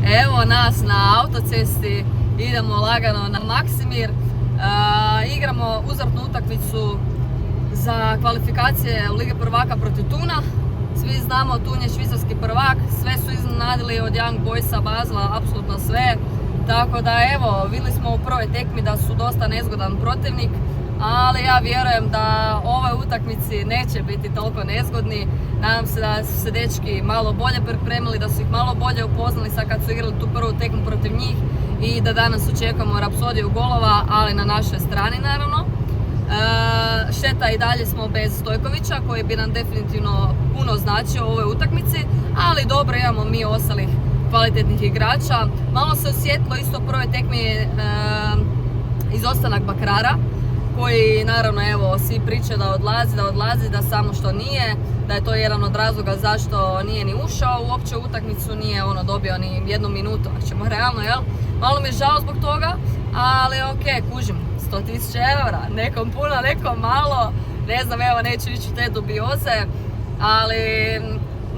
Evo nas na autocesti, idemo lagano na Maksimir. Igramo uzvratnu utakmicu za kvalifikacije Lige prvaka protiv Tuna. Svi znamo, Tun je švicarski prvak, sve su iznenadili od Young Boysa, Basla, apsolutno sve. Tako da evo, vidjeli smo u prvoj tekmi da su dosta nezgodan protivnik, ali ja vjerujem da ovoj utakmici neće biti toliko nezgodni. Nadam se da su se dečki malo bolje pripremili, da su ih malo bolje upoznali sad kad su igrali tu prvu tekmu protiv njih i da danas očekujemo rapsodiju golova, ali na našoj strani naravno. Šteta i dalje smo bez Stojkovića koji bi nam definitivno puno značio u ovoj utakmici, ali dobro, imamo mi ostalih kvalitetnih igrača. Malo se osjetilo isto u prvoj tekmi izostanak Bakrara, koji naravno evo svi pričaju da odlazi, da samo što nije, da je to jedan od razloga zašto nije ni ušao uopće u utakmicu, nije dobio ni 1 minutu, ako ćemo realno, jel? Malo mi je žao zbog toga, ali ok, kužim, 100.000 eura, nekom puno, nekom malo, ne znam, evo neću ići u te dubioze, ali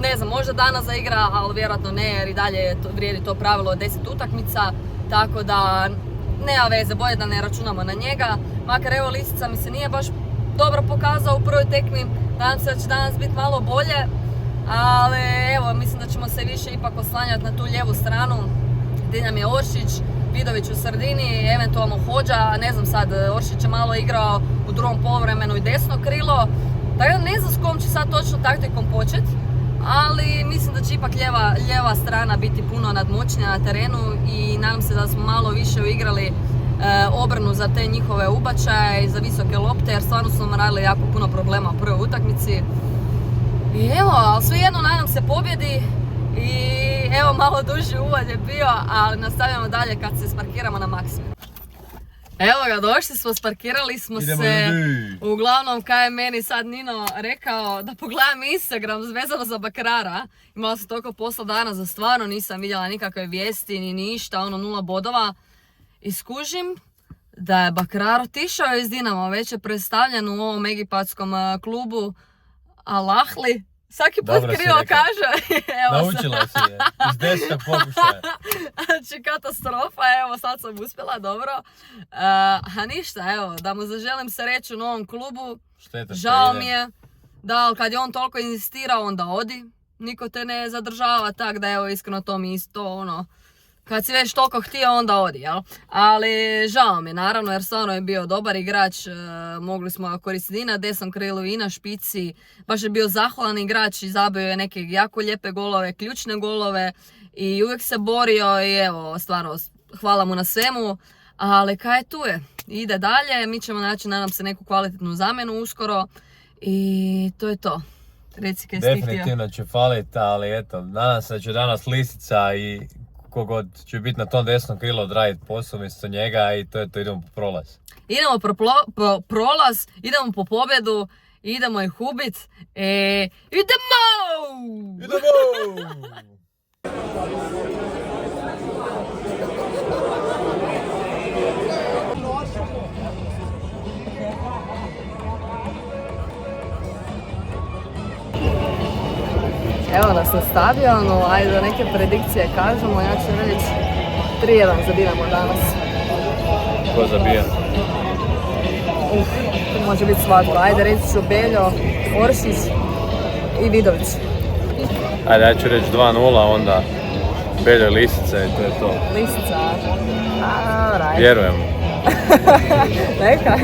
ne znam, možda danas zaigra, ali vjerojatno ne, jer i dalje vrijedi to pravilo od 10 utakmica, tako da nema veze, bolje da ne računamo na njega. Makar evo Lisica mi se nije baš dobro pokazao u prvoj tekmi, nadam se da će danas biti malo bolje, ali evo mislim da ćemo se više ipak oslanjati na tu lijevu stranu gdje nam je Oršić, Vidović u sredini, eventualno Hođa, ne znam sad, Oršić je malo igrao u drugom poluvremenu i desno krilo, tako da ne znam s kom će sad točno taktikom početi, ali mislim da će ipak lijeva strana biti puno nadmoćnija na terenu i nadam se da smo malo više uigrali obranu za te njihove ubačaje i za visoke lopte, jer stvarno su nam radili jako puno problema u prvoj utakmici. I evo, ali svejedno nadam se pobjedi i evo malo duži uvod je bio, ali nastavljamo dalje kad se sparkiramo na Maksimiru. Evo ga, došli smo, sparkirali smo se. Uglavnom, kaj je meni sad Nino rekao da pogledam Instagram vezano za Bakrara. Imala sam toliko posla danas da stvarno nisam vidjela nikakve vijesti ni ništa, 0 bodova. I skužim da je Bakrar otišao iz Dinama, već je predstavljen u ovom egipatskom klubu Al-Ahli. Svaki put krivo kaže. Naučila si je, iz 10 pokušaja. Znači katastrofa, evo sad sam uspjela, dobro. A ništa, evo, da mu zaželim sreću u novom klubu. Šteta žao mi je, da kad je on toliko insistirao, onda odi. Niko te ne zadržava, tak da evo iskreno to mi isto kad si već toliko htio, onda odi, jel? Ali žao mi, naravno, jer stvarno je bio dobar igrač, mogli smo koristiti i na desnom krilu i na špici, baš je bio zahvalan igrač i zabio je neke jako lijepe golove, ključne golove i uvijek se borio i evo, stvarno, hvala mu na svemu, ali kaj tu je, ide dalje, mi ćemo naći, nadam se, neku kvalitetnu zamjenu uskoro i to je to. Reci kaj si ti htio. Definitivno će faliti, ali eto, nadam se da će danas Lisica i kogod će biti na tom desnom krilu odraditi posao mjesto njega i to je to, idemo po prolaz. Idemo po prolaz, idemo po pobjedu, idemo ih ubit. Idemo! Evo nas na stadionu, ajde da neke predikcije kažemo, ja ću reći 3-1 za Dinamo danas. Ko zabija? To može biti svatko, ajde reći ću Beljo, Oršić i Vidović. Ajde, ja ću reći 2-0, onda Beljo i Lisica i to je to. Lisica, ajde. Vjerujem. Neka,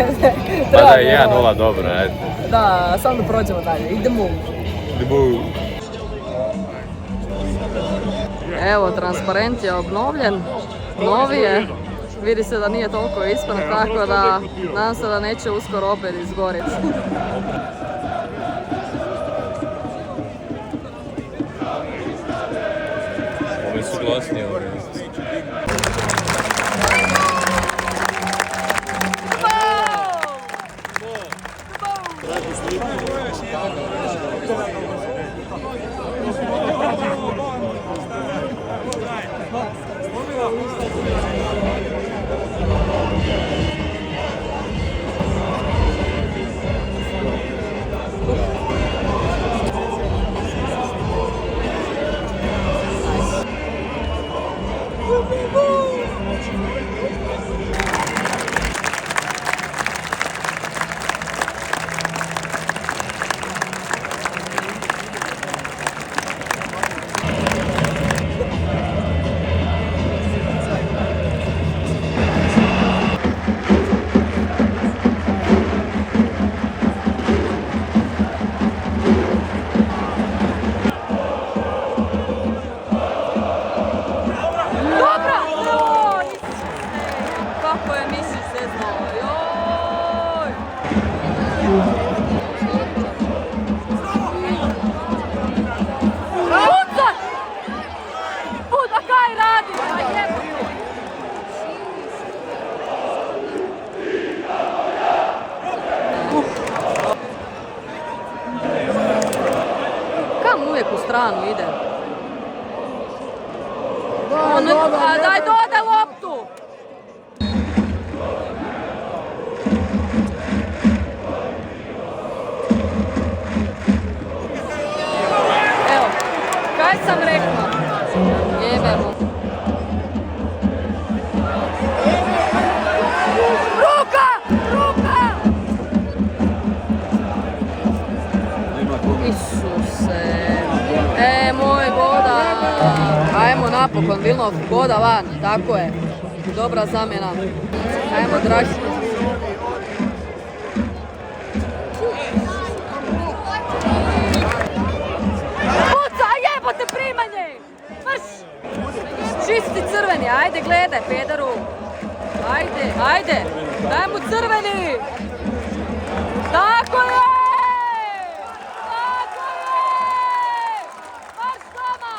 Pa da je 1-0 dobro, ajde. Da, samo da prođemo dalje, idemo. Evo, transparent je obnovljen, novi je, vidi se da nije toliko ispran, tako da nadam se da neće uskoro opet izgoriti. Ovi su glasni ovi. Kako je Mišić se znao, joj! Pucaj! Puta kaj radi? Kam uvijek u stranu ide? Daj dodaj loptu! Evo, kaj sam rekla? Jebemo. Ruka! Ruka! Isuse. Moj Goda. Ajmo napokon, Vilnov, Goda van, tako je. Dobra zamjena. Ajmo, dragi. Puca, jebote primanje! Vrš! Čisti crveni, ajde gledaj, pederu. Ajde, ajde, daj mu crveni! Tako je! Tako je! Baš doma!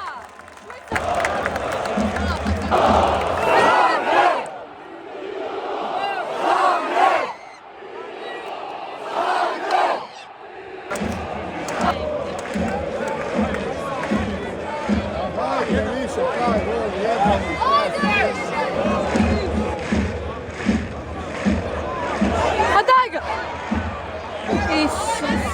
A daj ga! Isus!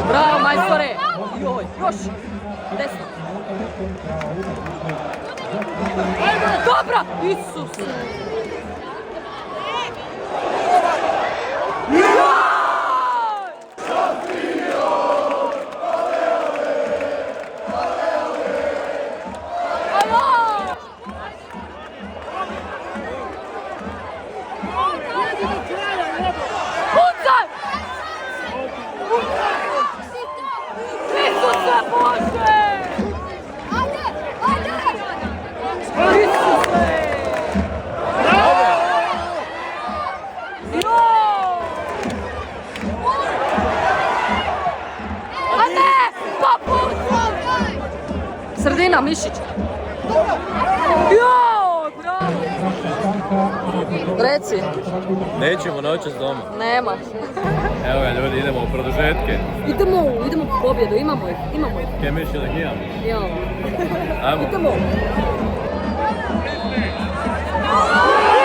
Bravo, majstore! Joj, još! Desno! Dobra! Isus! Isuse Bože! Ajde! Ajde! Isuse! Joj! A ne! Poput! Sredina, Mišić! Joj! Bravo! Reci! Nećemo noćas doma. Nema. Evo ga ljudi, idemo u produžetke. Idemo u pobjedu, imamo ih. Kaj misliš da ih imamo? Imamo. Ajmo. Idemo.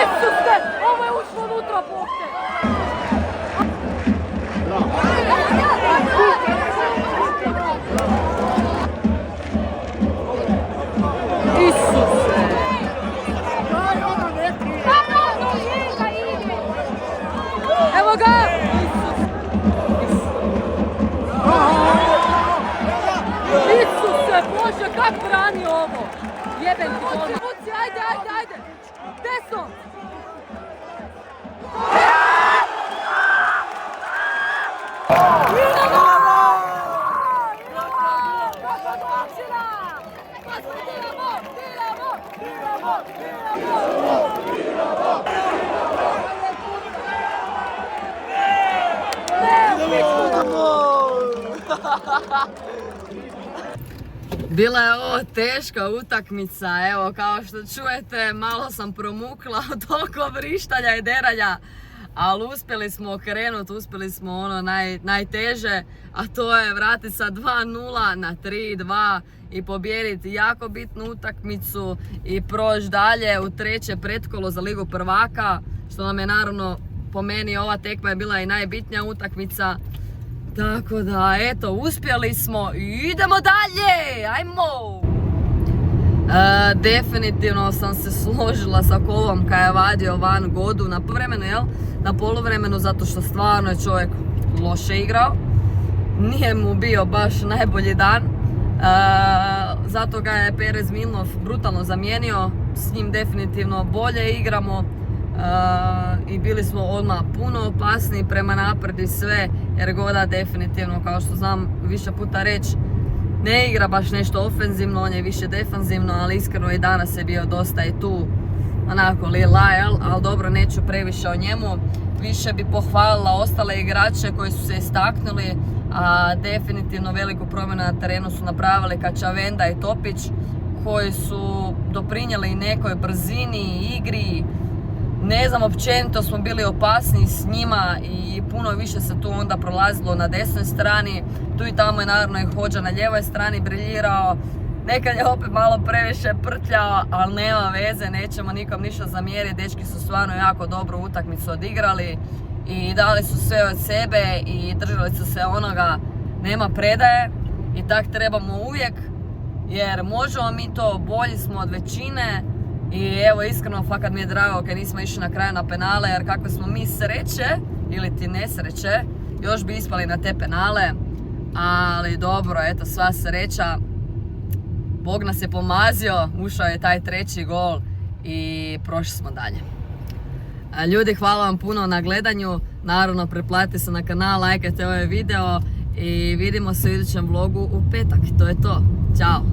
Isuse! Ovo je ušlo unutra, Bog te! Isuse! Evo ga! Isuse Bože, kak brani ovo! Jebem ti doma! Puci, ajde, ajde, ajde! Desno! Idemo! Kako dočina! Bila je ovo teška utakmica, evo kao što čujete malo sam promukla od toliko vrištanja i deranja, ali uspjeli smo okrenuti, uspjeli smo ono najteže, a to je vratiti sa 2-0 na 3-2 i pobijediti jako bitnu utakmicu i proći dalje u treće pretkolo za Ligu prvaka, što nam je naravno po meni ova tekma je bila i najbitnija utakmica. Tako da, eto, uspjeli smo i idemo dalje, ajmo! Definitivno sam se složila sa Kolom kad je vadio van Godu na poluvremenu, jel? Na poluvremenu zato što stvarno je čovjek loše igrao. Nije mu bio baš najbolji dan. Zato ga je Perez Milnov brutalno zamijenio. S njim definitivno bolje igramo. I bili smo odmah puno opasniji prema naprijed i sve, jer Goda definitivno, kao što znam više puta reći, ne igra baš nešto ofenzivno, on je više defanzivno, ali iskreno i danas je bio dosta i tu onako lilajal, ali dobro, neću previše o njemu. Više bi pohvalila ostale igrače koji su se istaknuli, a definitivno veliku promjenu na terenu su napravili Kačavenda i Topić, koji su doprinijeli nekoj brzini i igri. Ne znam, općenito smo bili opasni s njima i puno više se tu onda prolazilo na desnoj strani. Tu i tamo je naravno i Hodža na lijevoj strani briljirao. Nekad je opet malo previše prtljao, ali nema veze, nećemo nikom ništa zamjeriti. Dečki su stvarno jako dobru utakmicu odigrali i dali su sve od sebe i držali su se onoga, nema predaje i tak trebamo uvijek, jer možemo mi to, bolji smo od većine. I evo, iskreno, fakat mi je drago kad nismo išli na kraju na penale, jer kakve smo mi sreće, ili ti nesreće, još bi ispali na te penale. Ali dobro, eto, sva sreća. Bog nas je pomazio, ušao je taj treći gol i prošli smo dalje. Ljudi, hvala vam puno na gledanju. Naravno, pretplatite se na kanal, lajkajte ovaj video i vidimo se u idućem vlogu u petak. To je to. Ćao!